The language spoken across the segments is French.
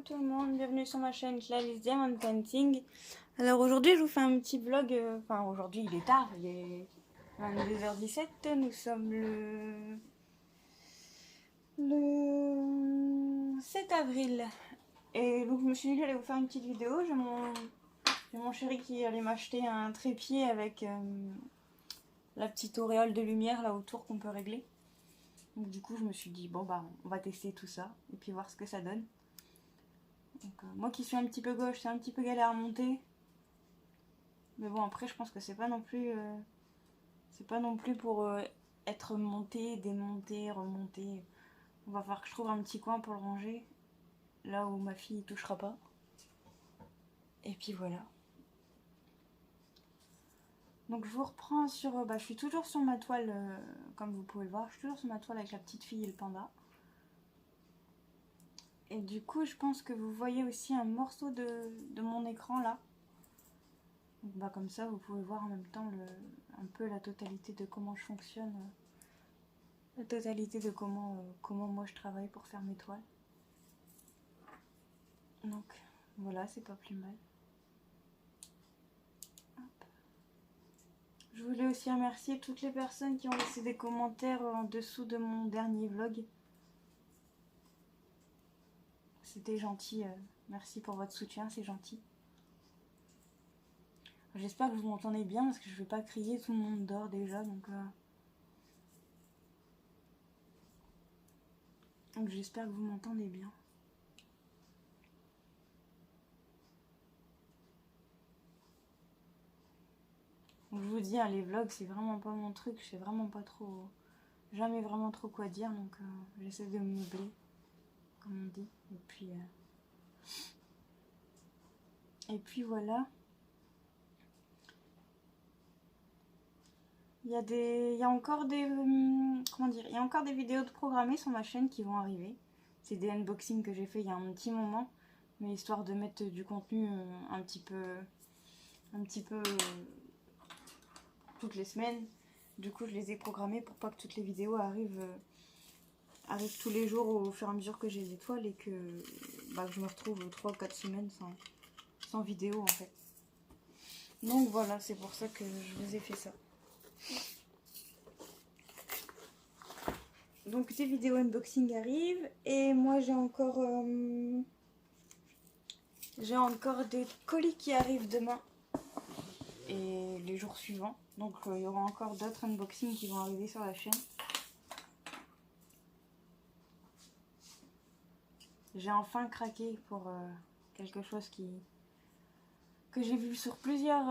tout le monde, bienvenue sur ma chaîne Clarisse Diamond Painting. Alors aujourd'hui je vous fais un petit vlog, enfin aujourd'hui il est tard, il est 22h17, nous sommes le 7 avril. Et donc je me suis dit que j'allais vous faire une petite vidéo, j'ai mon chéri qui allait m'acheter un trépied avec la petite auréole de lumière là autour qu'on peut régler. Donc du coup je me suis dit bon bah on va tester tout ça et puis voir ce que ça donne. Donc, moi qui suis un petit peu gauche, c'est un petit peu galère à monter. Mais bon après je pense que c'est pas non plus pour être monté, démonté, remonté. On va falloir que je trouve un petit coin pour le ranger. Là où ma fille touchera pas. Et puis voilà. Donc je vous reprends sur... je suis toujours sur ma toile, comme vous pouvez le voir. Je suis toujours sur ma toile avec la petite fille et le panda. Et du coup je pense que vous voyez aussi un morceau de mon écran là. Donc, comme ça vous pouvez voir en même temps un peu la totalité de comment je fonctionne. La totalité de comment moi je travaille pour faire mes toiles. Donc voilà, c'est pas plus mal. Je voulais aussi remercier toutes les personnes qui ont laissé des commentaires en dessous de mon dernier vlog. C'était gentil, merci pour votre soutien, c'est gentil. J'espère que vous m'entendez bien parce que je vais pas crier, tout le monde dort déjà, donc j'espère que vous m'entendez bien. Donc, je vous dis, les vlogs c'est vraiment pas mon truc, je sais vraiment pas trop, jamais vraiment trop quoi dire, donc j'essaie de me meubler, comme on dit, et puis voilà. Il y a encore des il y a encore des vidéos de programmées sur ma chaîne qui vont arriver. C'est des unboxings que j'ai fait il y a un petit moment, mais histoire de mettre du contenu un petit peu toutes les semaines. Du coup, je les ai programmées pour pas que toutes les vidéos arrivent tous les jours au fur et à mesure que j'ai les étoiles et que je me retrouve 3 ou 4 semaines sans vidéo en fait. Donc voilà, c'est pour ça que je vous ai fait ça. Donc des vidéos unboxing arrivent et moi j'ai encore des colis qui arrivent demain et les jours suivants. Donc il y aura encore d'autres unboxings qui vont arriver sur la chaîne. J'ai enfin craqué pour quelque chose que j'ai vu sur plusieurs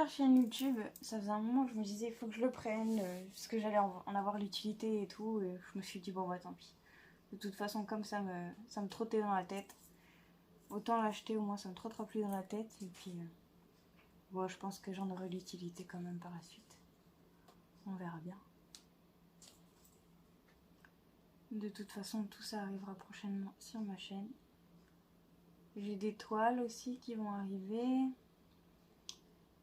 chaînes YouTube. Ça faisait un moment que je me disais il faut que je le prenne parce que j'allais en avoir l'utilité et tout, et je me suis dit bon bah tant pis, de toute façon comme ça me trottait dans la tête, autant l'acheter, au moins ça me trottera plus dans la tête. Et puis bon, je pense que j'en aurai l'utilité quand même par la suite, on verra bien. De toute façon tout ça arrivera prochainement sur ma chaîne. J'ai des toiles aussi qui vont arriver.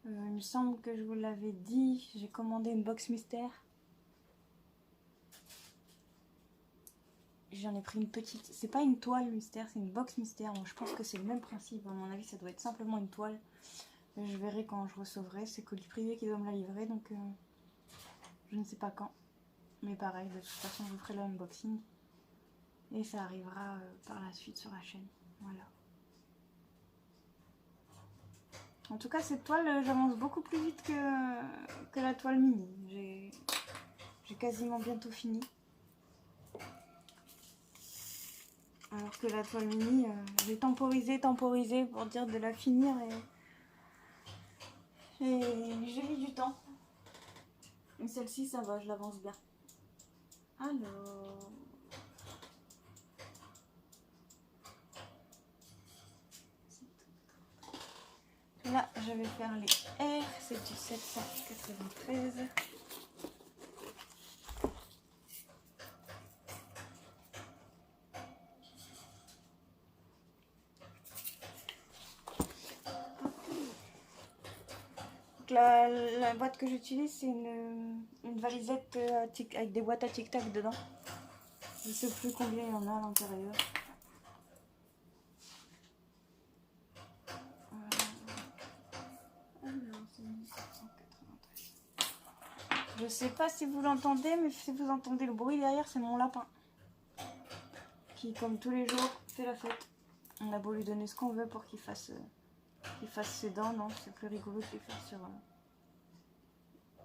Il me semble que je vous l'avais dit, j'ai commandé une box mystère. J'en ai pris une petite, c'est pas une toile mystère, c'est une box mystère. Donc je pense que c'est le même principe, à mon avis ça doit être simplement une toile. Je verrai quand je recevrai, c'est colis privé qui doit me la livrer, donc je ne sais pas quand. Mais pareil, de toute façon je vous ferai l'unboxing. Et ça arrivera par la suite sur la chaîne, voilà. En tout cas, cette toile, j'avance beaucoup plus vite que la toile mini. J'ai quasiment bientôt fini. Alors que la toile mini, j'ai temporisé pour dire de la finir et j'ai mis du temps. Et celle-ci, ça va, je l'avance bien. Alors... Là, je vais faire les R, c'est du 793. Donc la boîte que j'utilise, c'est une valisette avec des boîtes à tic-tac dedans. Je sais plus combien il y en a à l'intérieur. Je sais pas si vous l'entendez, mais si vous entendez le bruit derrière, c'est mon lapin. Qui, comme tous les jours, fait la fête. On a beau lui donner ce qu'on veut pour qu'il fasse ses dents, non, c'est plus rigolo de les faire sur...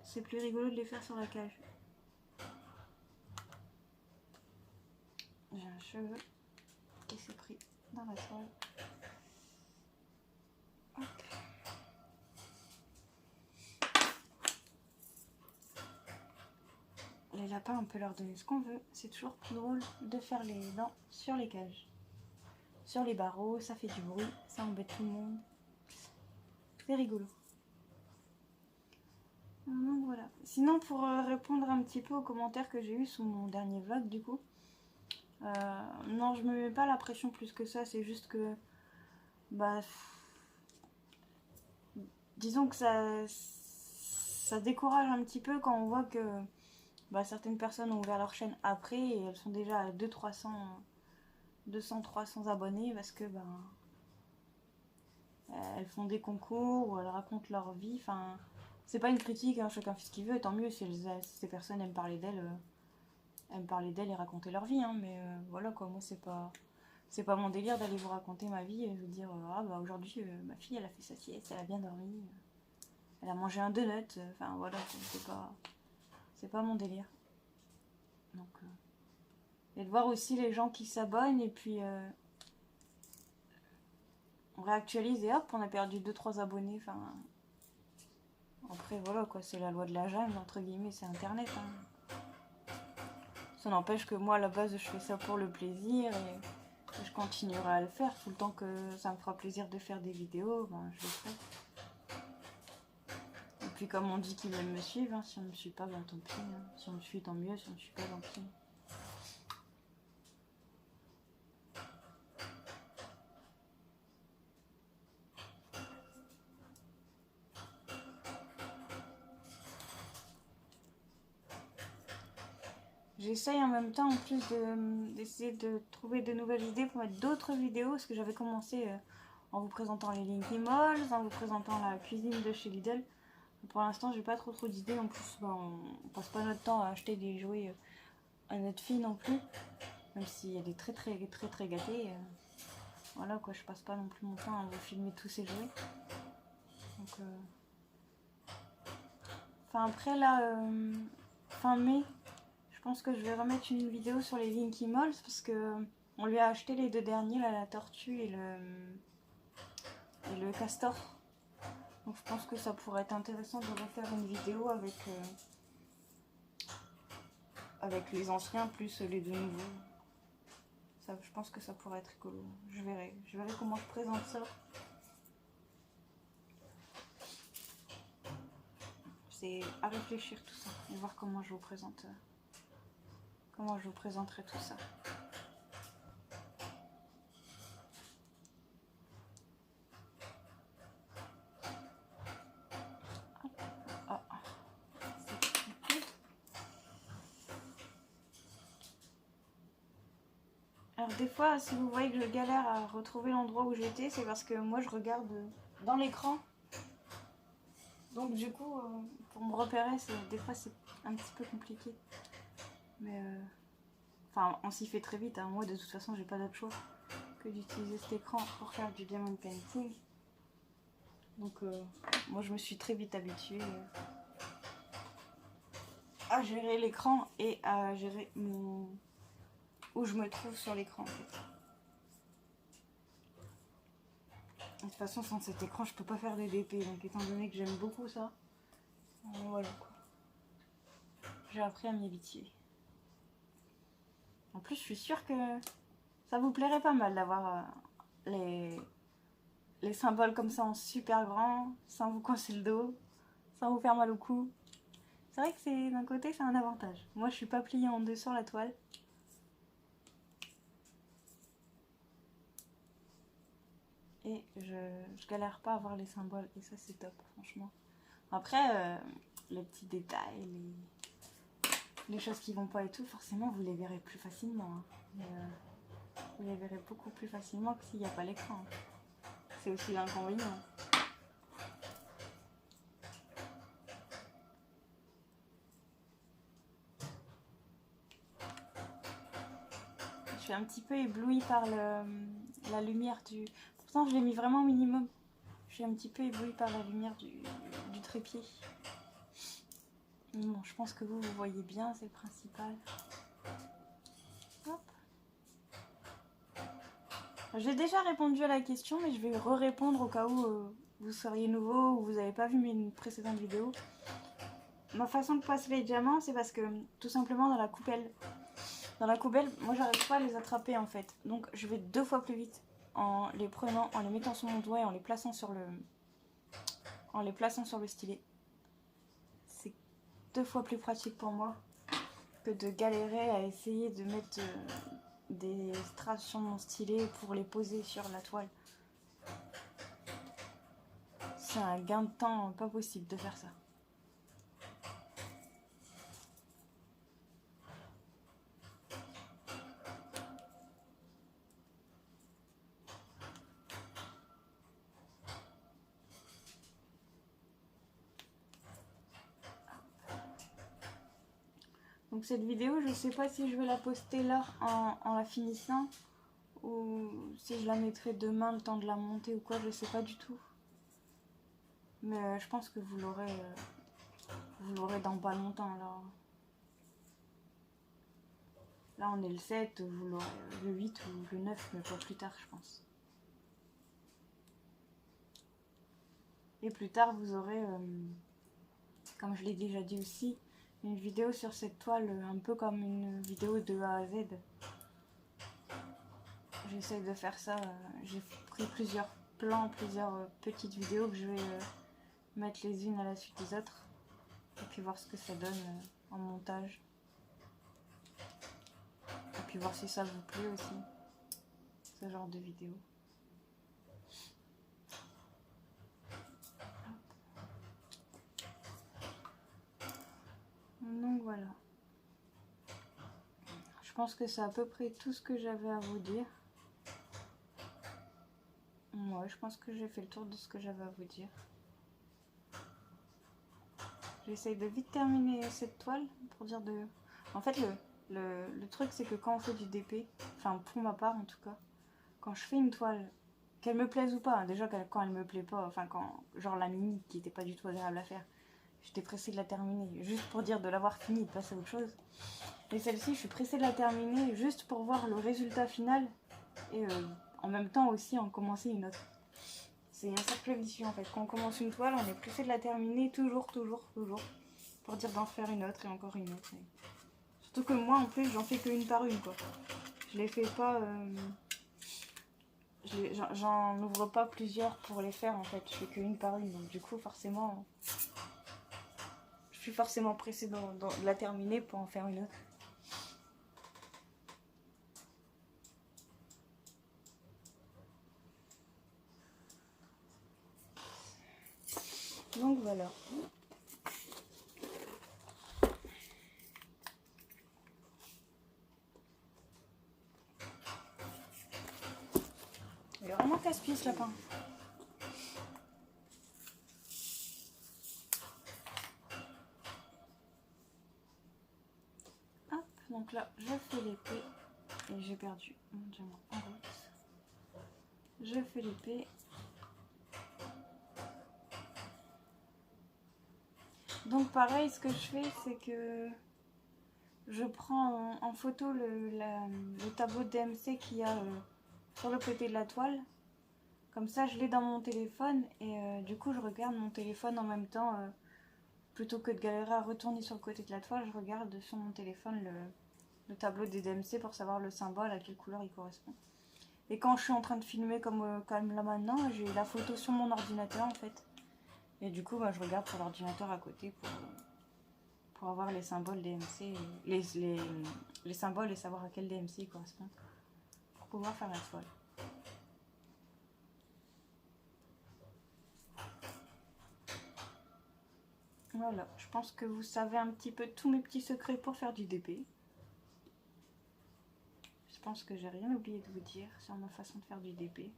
C'est plus rigolo de les faire sur la cage. J'ai un cheveu qui s'est pris dans la toile. Hop. Les lapins, on peut leur donner ce qu'on veut. C'est toujours plus drôle de faire les dents sur les cages. Sur les barreaux, ça fait du bruit, ça embête tout le monde. C'est rigolo. Donc voilà. Sinon, pour répondre un petit peu aux commentaires que j'ai eu sous mon dernier vlog, du coup, non, je me mets pas la pression plus que ça. C'est juste que, bah, disons que ça décourage un petit peu quand on voit que bah, certaines personnes ont ouvert leur chaîne après et elles sont déjà à 200-300 abonnés parce que ben elles font des concours ou elles racontent leur vie. Enfin, c'est pas une critique, hein, chacun fait ce qu'il veut, et tant mieux si ces personnes aiment parler d'elles et raconter leur vie, hein, mais voilà quoi, moi c'est pas mon délire d'aller vous raconter ma vie et vous dire ah bah aujourd'hui ma fille elle a fait sa sieste, elle a bien dormi, elle a mangé un donut, enfin voilà, c'est pas mon délire. Donc et de voir aussi les gens qui s'abonnent et puis on réactualise et hop on a perdu 2-3 abonnés, enfin après voilà quoi, c'est la loi de la jungle entre guillemets, c'est internet, hein. Ça n'empêche que moi à la base je fais ça pour le plaisir et je continuerai à le faire tout le temps que ça me fera plaisir de faire des vidéos, ben, je le ferai. Et puis comme on dit qu'ils aiment me suivre, hein, si on ne me suit pas, ben tant pis, hein. Si on me suit tant mieux, si on ne me suit pas tant pis. J'essaye en même temps en plus d'essayer de trouver de nouvelles idées pour mettre d'autres vidéos, parce que j'avais commencé en vous présentant les Linky Malls, en vous présentant la cuisine de chez Lidl. Pour l'instant j'ai pas trop d'idées, en plus ben, on passe pas notre temps à acheter des jouets à notre fille non plus, même si elle est très gâtée. Voilà quoi, je passe pas non plus mon temps à vous filmer tous ces jouets. Donc enfin après là, fin mai, je pense que je vais remettre une vidéo sur les Linky Malls parce que on lui a acheté les 2 derniers, là, la tortue et le castor. Donc je pense que ça pourrait être intéressant de refaire une vidéo avec les anciens plus les 2 nouveaux. Ça, je pense que ça pourrait être rigolo. Je verrai comment je présente ça. C'est à réfléchir tout ça et voir comment je vous présente. Comment je vous présenterai tout ça. Alors des fois, si vous voyez que je galère à retrouver l'endroit où j'étais, c'est parce que moi je regarde dans l'écran. Donc du coup, pour me repérer, des fois c'est un petit peu compliqué. Mais enfin, on s'y fait très vite, hein. Moi de toute façon, j'ai pas d'autre choix que d'utiliser cet écran pour faire du diamond painting. Donc moi je me suis très vite habituée à gérer l'écran et à gérer où je me trouve sur l'écran en fait. De toute façon, sans cet écran, je peux pas faire des DP. Donc, étant donné que j'aime beaucoup ça, voilà quoi. J'ai appris à m'y habituer. En plus, je suis sûre que ça vous plairait pas mal d'avoir les symboles comme ça en super grand, sans vous coincer le dos, sans vous faire mal au cou. C'est vrai que d'un côté, c'est un avantage. Moi, je suis pas pliée en deux sur la toile. Et je galère pas à voir les symboles. Et ça, c'est top, franchement. Après, les petits détails, les choses qui vont pas et tout, forcément vous les verrez plus facilement. Hein. Vous les verrez beaucoup plus facilement que s'il n'y a pas l'écran. C'est aussi l'inconvénient. Je suis un petit peu éblouie par la lumière du... Pourtant je l'ai mis vraiment au minimum. Je suis un petit peu éblouie par la lumière du trépied. Mais bon, je pense que vous voyez bien, c'est le principal. Hop. J'ai déjà répondu à la question, mais je vais re-répondre au cas où vous seriez nouveau ou vous n'avez pas vu mes précédentes vidéos. Ma façon de passer les diamants, c'est parce que tout simplement dans la coupelle, moi j'arrive pas à les attraper en fait. Donc je vais 2 fois plus vite en les prenant, en les mettant sur mon doigt et en les plaçant sur le stylet. C'est 2 fois plus pratique pour moi que de galérer à essayer de mettre des strass sur mon stylet pour les poser sur la toile. C'est un gain de temps pas possible de faire ça. Donc cette vidéo, je sais pas si je vais la poster là en la finissant ou si je la mettrai demain le temps de la monter ou quoi, je sais pas du tout. Mais je pense que vous l'aurez dans pas longtemps là. Là on est le 7, vous l'aurez le 8 ou le 9, mais pas plus tard je pense. Et plus tard vous aurez, comme je l'ai déjà dit aussi, une vidéo sur cette toile un peu comme une vidéo de A à Z. J'essaie de faire ça, j'ai pris plusieurs plans, plusieurs petites vidéos que je vais mettre les unes à la suite des autres et puis voir ce que ça donne en montage. Et puis voir si ça vous plaît aussi, ce genre de vidéo. Donc voilà. Je pense que c'est à peu près tout ce que j'avais à vous dire. Ouais, je pense que j'ai fait le tour de ce que j'avais à vous dire. J'essaye de vite terminer cette toile pour dire de... En fait, le truc, c'est que quand on fait du DP, enfin pour ma part en tout cas, quand je fais une toile, qu'elle me plaise ou pas, hein, déjà quand elle me plaît pas, enfin quand, genre la mini qui était pas du tout agréable à faire, j'étais pressée de la terminer, juste pour dire de l'avoir finie et de passer à autre chose. Et celle-ci, je suis pressée de la terminer juste pour voir le résultat final et en même temps aussi en commencer une autre. C'est un cercle vicieux en fait. Quand on commence une toile, on est pressé de la terminer toujours, pour dire d'en faire une autre et encore une autre. Et... Surtout que moi en plus, j'en fais qu'une par une quoi. Je les fais pas... J'en ouvre pas plusieurs pour les faire en fait. Je fais qu'une par une. Donc du coup, forcément... Je suis forcément pressée de la terminer pour en faire une autre. Donc voilà. Il est vraiment casse-pied ce lapin. Hop, donc là je fais l'épée et j'ai perdu mon diamant en route. Je fais l'épée. Donc pareil, ce que je fais, c'est que je prends en photo le tableau de DMC qu'il y a sur le côté de la toile. Comme ça, je l'ai dans mon téléphone et du coup, je regarde mon téléphone en même temps. Plutôt que de galérer à retourner sur le côté de la toile, je regarde sur mon téléphone le tableau des DMC pour savoir le symbole, à quelle couleur il correspond. Et quand je suis en train de filmer comme là maintenant, j'ai la photo sur mon ordinateur en fait. Et du coup, je regarde sur l'ordinateur à côté pour avoir les symboles DMC, les symboles et savoir à quel DMC ils correspondent. Pour pouvoir faire la toile. Voilà, je pense que vous savez un petit peu tous mes petits secrets pour faire du DP. Je pense que j'ai rien oublié de vous dire sur ma façon de faire du DP.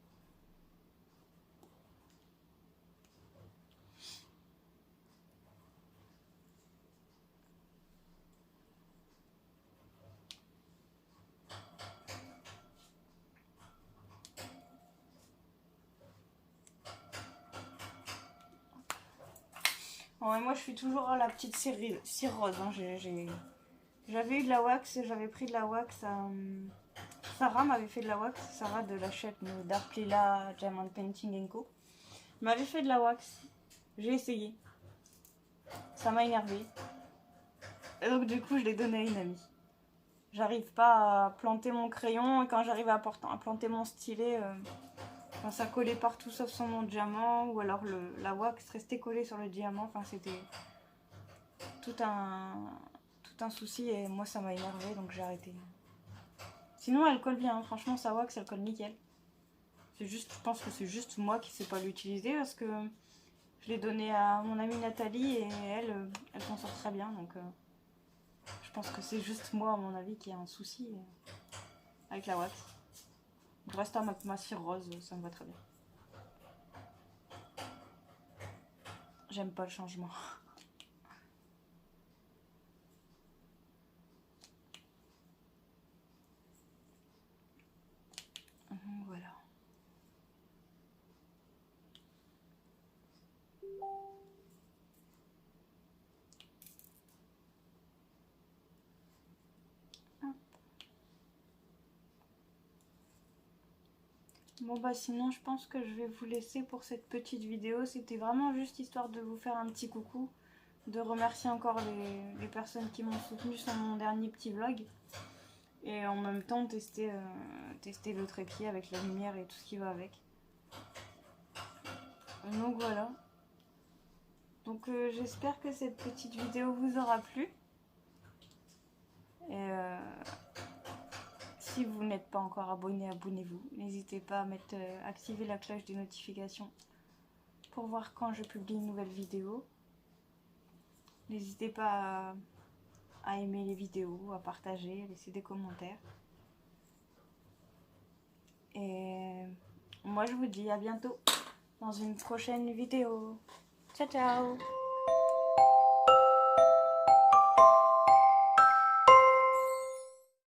Ouais, moi je suis toujours à la petite cire rose. Hein. J'avais eu de la wax, j'avais pris de la wax. Sarah m'avait fait de la wax, Sarah de la chaîne Dark Lila Diamond Painting Co. M'avait fait de la wax. J'ai essayé. Ça m'a énervé. Et donc du coup je l'ai donné à une amie. J'arrive pas à planter mon crayon et quand j'arrive à planter mon stylet, enfin, ça collait partout sauf sur mon diamant ou alors la wax restait collée sur le diamant. Enfin c'était tout un souci et moi ça m'a énervé donc j'ai arrêté. Sinon elle colle bien, franchement sa wax elle colle nickel. C'est juste, je pense que c'est juste moi qui sais pas l'utiliser parce que je l'ai donné à mon amie Nathalie et elle s'en sort très bien donc je pense que c'est juste moi à mon avis qui a un souci avec la wax. Le reste ma cire rose ça me va très bien. J'aime pas le changement. Voilà. Bon bah sinon je pense que je vais vous laisser pour cette petite vidéo. C'était vraiment juste histoire de vous faire un petit coucou. De remercier encore les personnes qui m'ont soutenu sur mon dernier petit vlog. Et en même temps tester le trépied avec la lumière et tout ce qui va avec. Donc voilà. Donc j'espère que cette petite vidéo vous aura plu. Et si vous n'êtes pas encore abonné, abonnez-vous. N'hésitez pas à activer la cloche des notifications pour voir quand je publie une nouvelle vidéo. N'hésitez pas à aimer les vidéos, à partager, à laisser des commentaires. Et moi je vous dis à bientôt dans une prochaine vidéo. Ciao ciao!